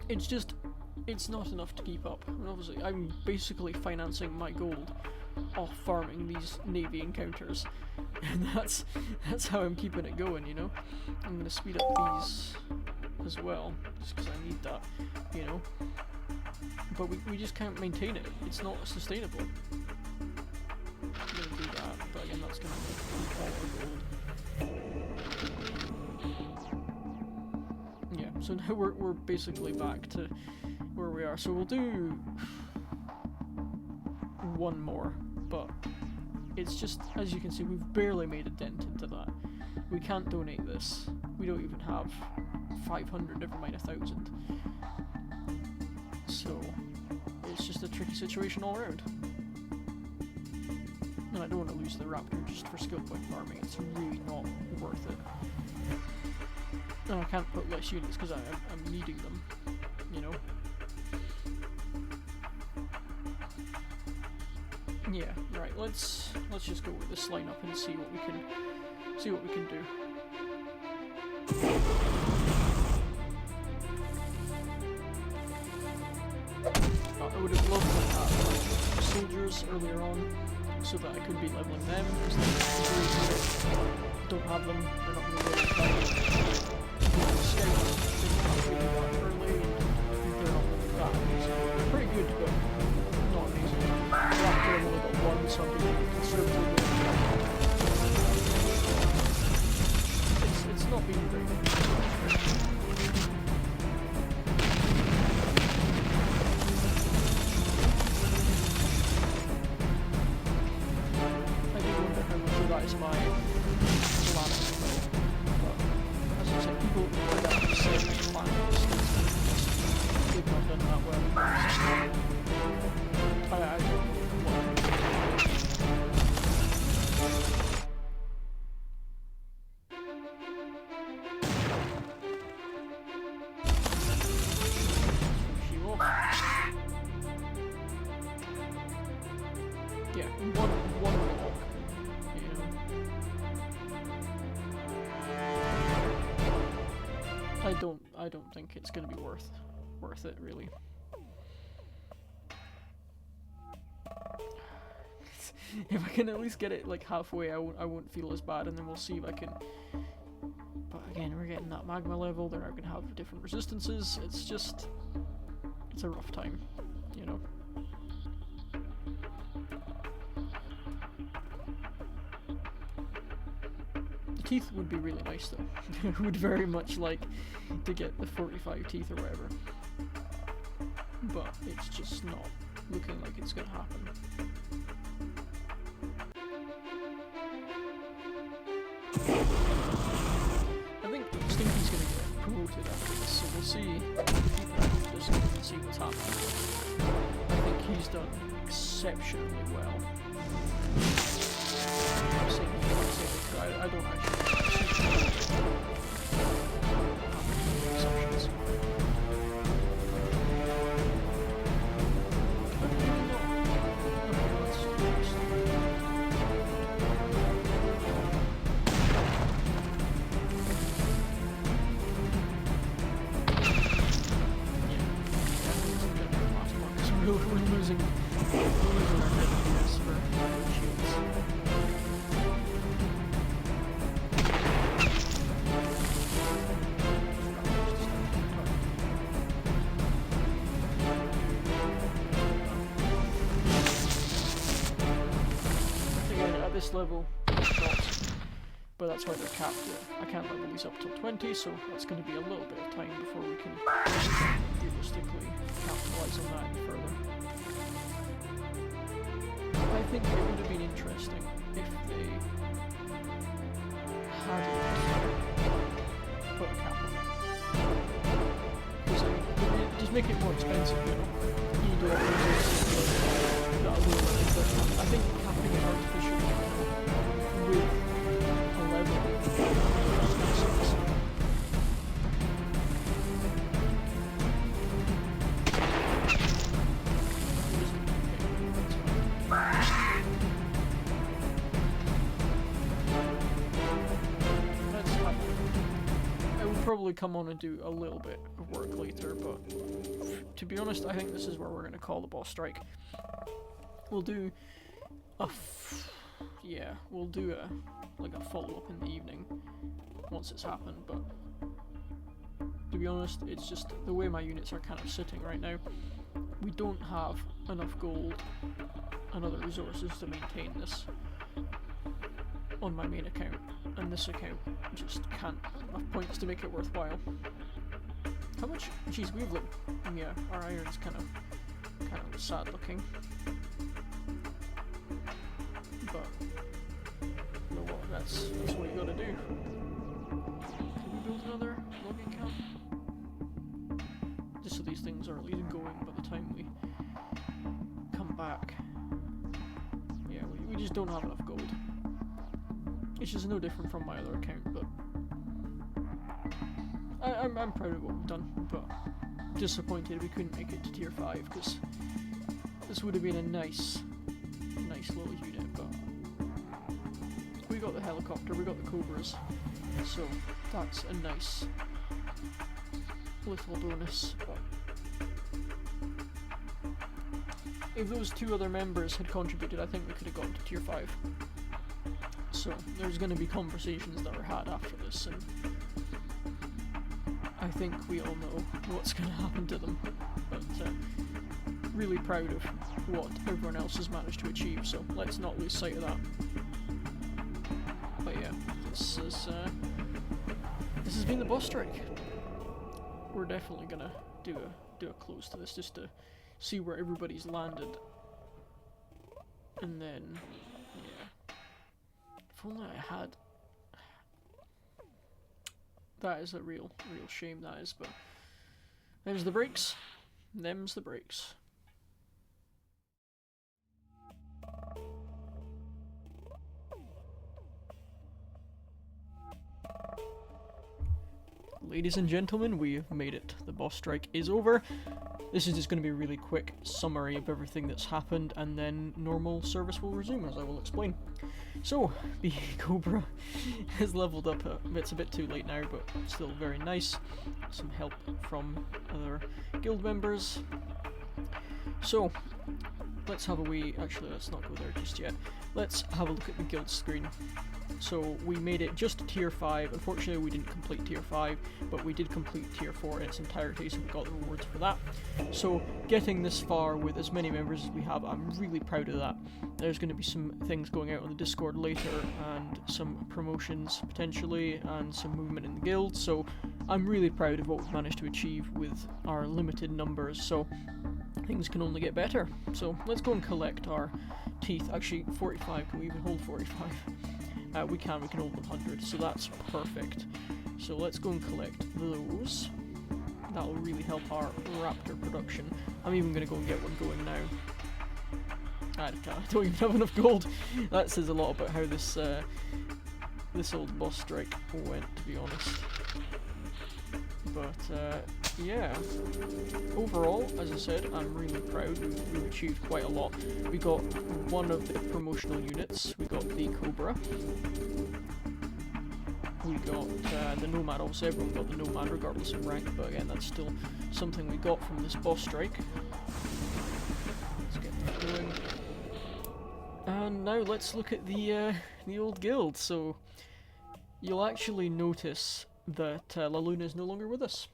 It's not enough to keep up. And obviously, I'm basically financing my gold off farming these navy encounters, and that's how I'm keeping it going. You know, I'm gonna speed up these as well, just because I need that. You know, but we just can't maintain it. It's not sustainable. I'm gonna do that, but again, that's gonna keep all our gold. Yeah, so now we're basically back to where we are. So we'll do 1 more, but it's just, as you can see, we've barely made a dent into that. We can't donate this. We don't even have 500, never mind 1,000. So it's just a tricky situation all around. And I don't want to lose the raptor just for skill point farming. It's really not worth it. And I can't put less units because I'm needing them, you know. Yeah, right. Let's just go with this lineup and see what we can do. I would have loved to have like soldiers earlier on, so that I could be leveling them, because they don't have them. They're not going to be able to scouts. They don't have that early, and they're not that amazing. They're pretty good, but not amazing. Raptor, I've only got 1, so I'm being conservative. It's not being very good. I do wonder how much of that is my planning, but as I said, people that have said planning mistakes, they've not done that well. I don't know I don't think it's going to be worth it, really. If I can at least get it like halfway, I won't feel as bad, and then we'll see if I can. But again, we're getting that magma level. They're now going to have different resistances. It's a rough time, you know. Teeth would be really nice though. I would very much like to get the 45 teeth or whatever, but it's just not looking like it's gonna happen. I think Stinky's gonna get promoted after this, so we'll see. Just see what's happening. I think he's done exceptionally well. I don't actually assumptions. We're losing our head for shields. This level, but that's why they're capped there. I can't level these up till 20, so that's going to be a little bit of time before we can realistically capitalize on that any further. I think it would have been interesting if they hadn't put a cap on it. Because I mean, just make it more expensive, you know. You do it I think capping it artificially with a level makes sense. I will probably come on and do a little bit of work later, but to be honest, I think this is where we're going to call the boss strike. We'll do a we'll do a follow-up in the evening once it's happened, but to be honest, it's just the way my units are kind of sitting right now. We don't have enough gold and other resources to maintain this on my main account, and this account just can't have enough points to make it worthwhile. How much? Geez, we've looked. Yeah, our iron's kind of sad looking. But you know what? That's what you gotta do. Can we build another logging camp? Just so these things are at least going by the time we come back. Yeah, we just don't have enough gold. Which is no different from my other account, but I'm proud of what we've done, but disappointed we couldn't make it to tier 5, because this would have been a nice little unit, but we got the helicopter, we got the Cobras, so that's a nice little bonus. But if those two other members had contributed, I think we could have gotten to tier 5. So there's going to be conversations that are had after this, and I think we all know what's going to happen to them. But really proud of what everyone else has managed to achieve, so let's not lose sight of that. But yeah, this has been the boss strike. We're definitely gonna do a close to this just to see where everybody's landed, and then yeah. If only I had. That is a real shame, that is, but them's the breaks. Them's the breaks. Ladies and gentlemen, we have made it. The boss strike is over. This is just going to be a really quick summary of everything that's happened, and then normal service will resume, as I will explain. So, the Cobra has leveled up. It's a bit too late now, but still very nice. Some help from other guild members. So, let's have a wee... Actually, let's not go there just yet. Let's have a look at the guild screen. So we made it just to tier 5. Unfortunately we didn't complete tier 5, but we did complete tier 4 in its entirety, so we got the rewards for that. So getting this far with as many members as we have, I'm really proud of that. There's going to be some things going out on the Discord later, and some promotions potentially, and some movement in the guild, so I'm really proud of what we've managed to achieve with our limited numbers, so things can only get better. So let's go and collect our teeth. Actually, 45, can we even hold 45? We can hold 100, so that's perfect. So let's go and collect those. That will really help our raptor production. I'm even going to go and get one going now. I don't even have enough gold. That says a lot about how this this old boss strike went, to be honest. But yeah, overall, as I said, I'm really proud. We've achieved quite a lot. We got one of the promotional units. We got the Cobra. We got the Nomad. Obviously, everyone got the Nomad regardless of rank, but again, that's still something we got from this boss strike. Let's get that going. And now let's look at the old guild. So you'll actually notice that La Luna is no longer with us.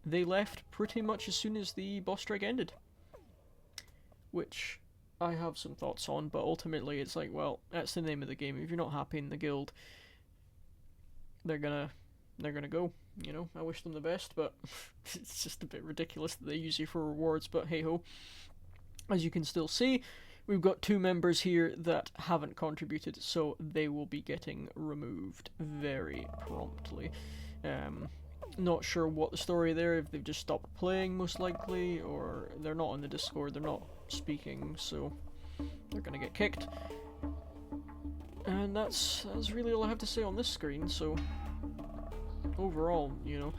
They left pretty much as soon as the boss strike ended, which I have some thoughts on, but ultimately it's like, well, that's the name of the game. If you're not happy in the guild, they're gonna go, you know. I wish them the best, but it's just a bit ridiculous that they use you for rewards, but hey ho. As you can still see, we've got 2 members here that haven't contributed, so they will be getting removed very promptly. Not sure what the story there, if they've just stopped playing most likely, or they're not on the Discord, they're not speaking, so they're gonna get kicked. And that's really all I have to say on this screen. So overall, you know,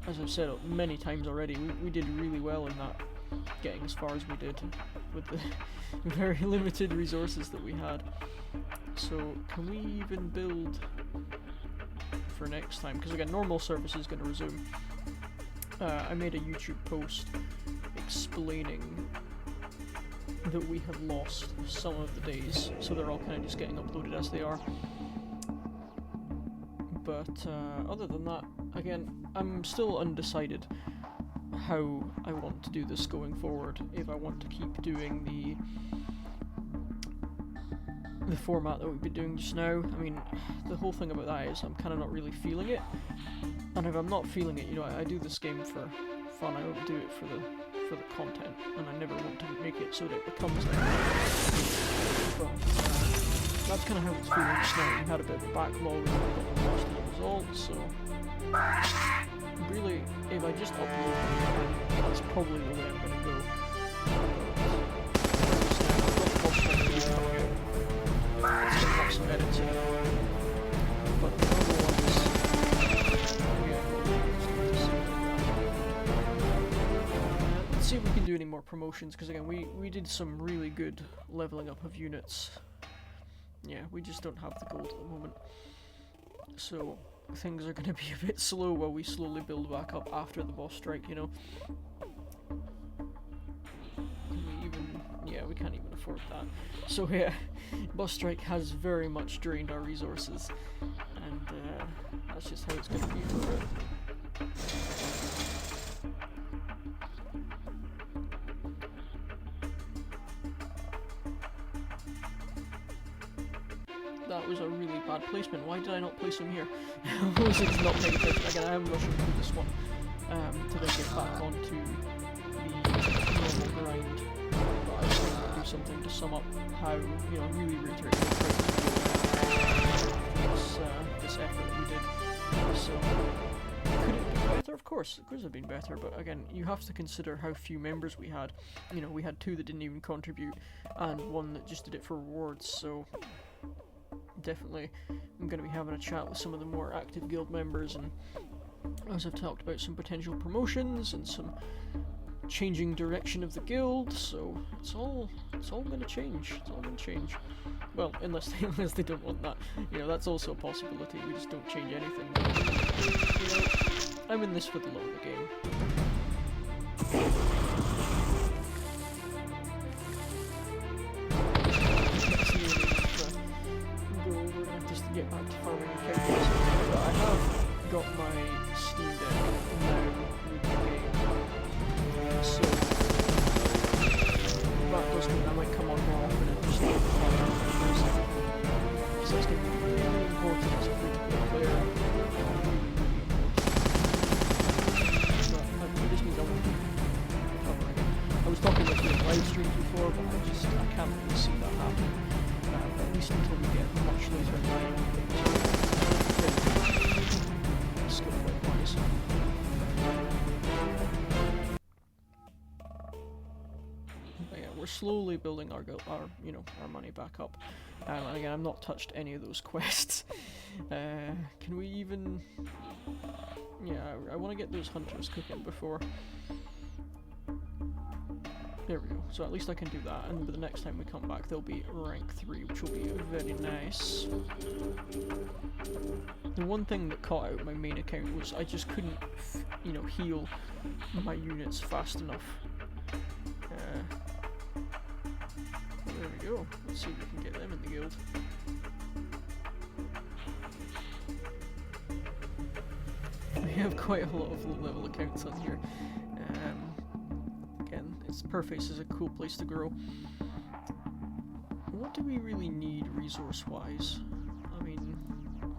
as I've said many times already, we did really well in that getting as far as we did with the very limited resources that we had. So can we even build for next time? Because again, normal service is going to resume. I made a YouTube post explaining that we have lost some of the days, so they're all kind of just getting uploaded as they are. But other than that, again, I'm still undecided how I want to do this going forward. If I want to keep doing the format that we've been doing just now. I mean, the whole thing about that is I'm kind of not really feeling it, and if I'm not feeling it, you know, I do this game for fun. I don't do it for the content, and I never want to make it so that it becomes like that. But that's kind of how it's feeling just now. We had a bit of a backlog and we got lost in the results, so really, if I just upload them, that's probably the way I'm going to go. It's going to have some editing, but the other ones, let's see if we can do any more promotions, because again, we did some really good leveling up of units. Yeah, we just don't have the gold at the moment, so things are going to be a bit slow while we slowly build back up after the boss strike, you know. Yeah, we can't even afford that. So yeah, boss strike has very much drained our resources, and that's just how it's going to be for a bit. That was a really bad placement. Why did I not place him here? I was just not paying attention. Again, I am rushing through this one to then get back onto the normal grind. But I just wanted to do something to sum up how, you know, really reiterate this effort that we did. So, could it be better? Of course it could have been better, but again, you have to consider how few members we had. You know, we had 2 that didn't even contribute, and 1 that just did it for rewards, so definitely I'm going to be having a chat with some of the more active guild members, and as I've talked about, some potential promotions and some changing direction of the guild, so it's all going to change. It's all going to change. Well, unless they don't want that. You know, that's also a possibility. We just don't change anything. But, you know, I'm in this for the love of the game. Just to get back to farming characters. But I have got my Steam Deck now with the game. So that does mean I might come on more often and just farm characters. So it's going to be really important as a free-to-play player. But it just means I won't be covering it. I was talking about doing live streams before, but I can't really see that happening. At least until we get much later in line with things. Skill point wise. But yeah, we're slowly building our money back up. And again, I've not touched any of those quests. Can we even? Yeah, I want to get those hunters cooking before. There we go, so at least I can do that, and the next time we come back they'll be rank 3, which will be very nice. The one thing that caught out my main account was I just couldn't, you know, heal my units fast enough. There we go, let's see if we can get them in the guild. We have quite a lot of low level accounts on here. Perface is a cool place to grow. What do we really need resource-wise? I mean,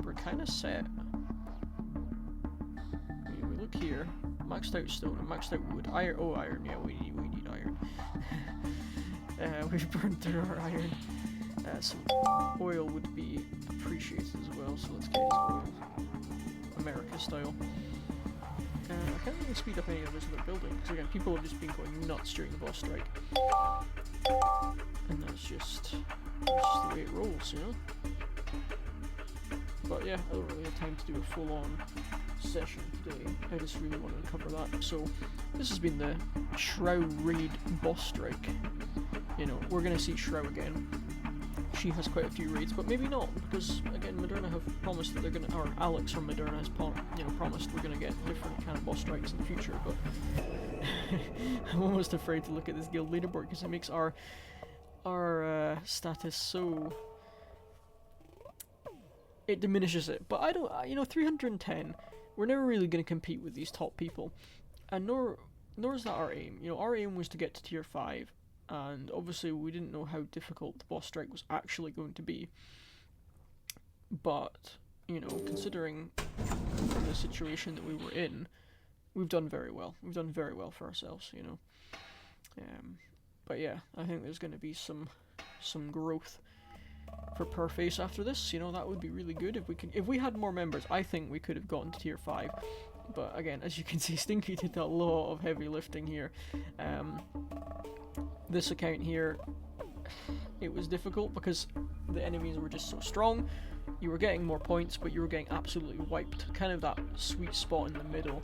we're kind of set. I mean, we look here, maxed out stone and maxed out wood. Iron, oh iron, yeah, we need iron. We've burned through our iron. Some oil would be appreciated as well, so let's get his oil. America style. I can't really speed up any of those other buildings, because again, people have just been going nuts during the boss strike. And that's just the way it rolls, you know? But yeah, I don't really have time to do a full-on session today. I just really wanted to cover that. So this has been the Shrow raid boss strike. You know, we're gonna see Shrow again. She has quite a few raids, but maybe not, because again, Moderna have promised that they're gonna, or Alex from Moderna has promised we're gonna get different kind of boss strikes in the future. But I'm almost afraid to look at this guild leaderboard because it makes our status so, it diminishes it. But I don't, you know, 310. We're never really gonna compete with these top people, and nor is that our aim. You know, our aim was to get to tier 5. And obviously we didn't know how difficult the boss strike was actually going to be. But, you know, considering the situation that we were in, we've done very well. We've done very well for ourselves, you know. But yeah, I think there's going to be some growth for Perface after this. You know, that would be really good if we had more members. I think we could have gotten to tier 5. But again, as you can see, Stinky did a lot of heavy lifting here. This account here, it was difficult because the enemies were just so strong. You were getting more points, but you were getting absolutely wiped. Kind of that sweet spot in the middle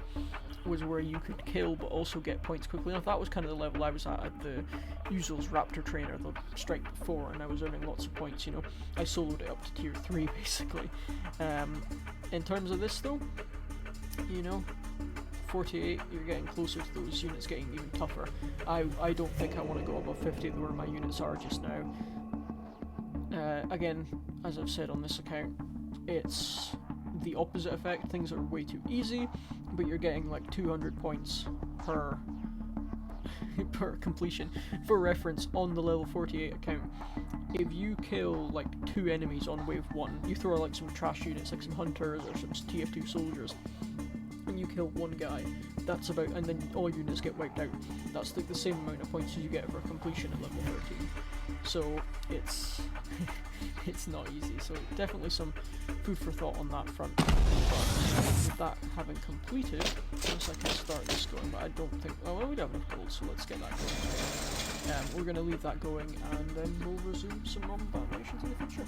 was where you could kill but also get points quickly enough. That was kind of the level I was at the Usual's Raptor Trainer, the strike before, and I was earning lots of points, you know. I soloed it up to tier 3 basically. In terms of this though, you know, 48, you're getting closer to those units getting even tougher. I don't think I want to go above 50 where my units are just now. Again, as I've said on this account, it's the opposite effect. Things are way too easy, but you're getting like 200 points per per completion. For reference, on the level 48 account, if you kill like 2 enemies on wave 1, you throw like some trash units, like some hunters or some TF2 soldiers, and you kill 1 guy, that's about, and then all units get wiped out. That's like the same amount of points as you get for completion at level 13. So it's it's not easy. So definitely some food for thought on that front. But with that having completed, once I can start this going, but I don't think, oh well, we don't have enough gold, so let's get that going. We're going to leave that going, and then we'll resume some non-battle missions in the future.